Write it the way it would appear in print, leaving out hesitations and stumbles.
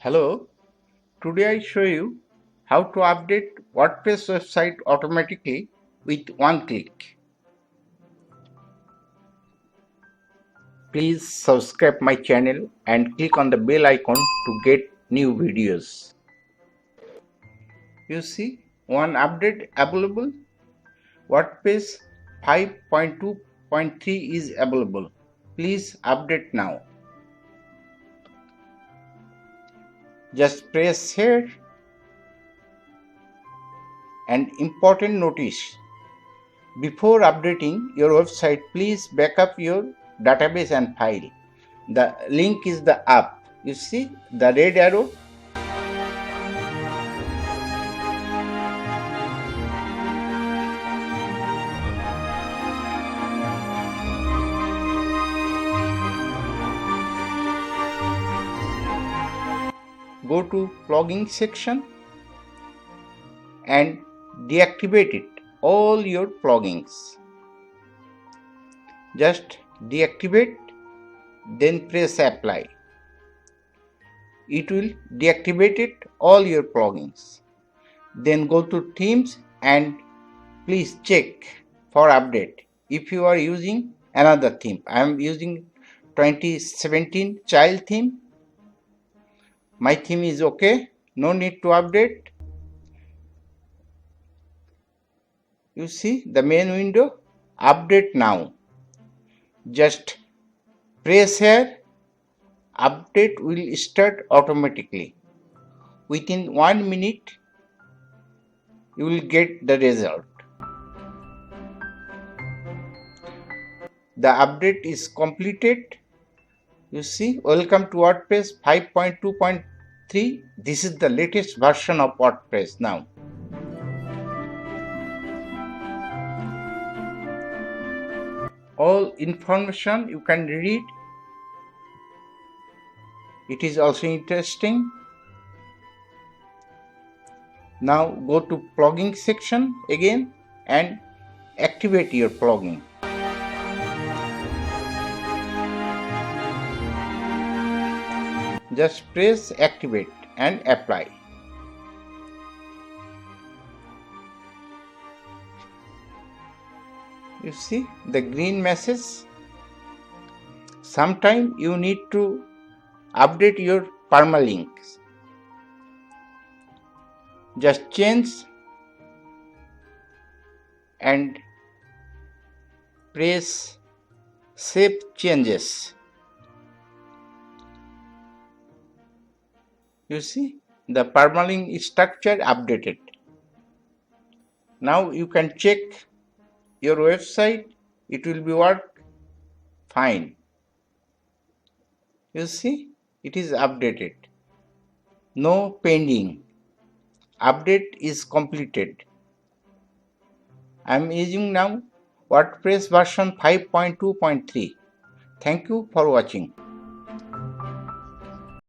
Hello, today I show you how to update WordPress website automatically with one click. Please subscribe my channel and click on the bell icon to get new videos. You see one update available. WordPress 5.2.3 is available. Please update now. Just press here. And important notice. Before updating your website, please backup your database and file. The link is the app. You see the red arrow? Go to plugin section and deactivate it, all your plugins. Just deactivate, then press apply. It will deactivate it, all your plugins. Then go to themes and please check for update if you are using another theme. I am using 2017 child theme. My theme is okay, no need to update. You see the main window, update now. Just press here, update will start automatically. Within 1 minute, you will get the result. The update is completed. You see, welcome to WordPress 5.2.3. This is the latest version of WordPress now. All information you can read. It is also interesting. Now go to plugin section again and activate your plugin. Just press activate and apply. You see the green message. Sometime you need to update your permalinks. Just change and press save changes. You see the permalink structure updated. Now you can check your website, it will be work fine. You see it is updated. No pending. Update is completed. I am using now WordPress version 5.2.3. Thank you for watching.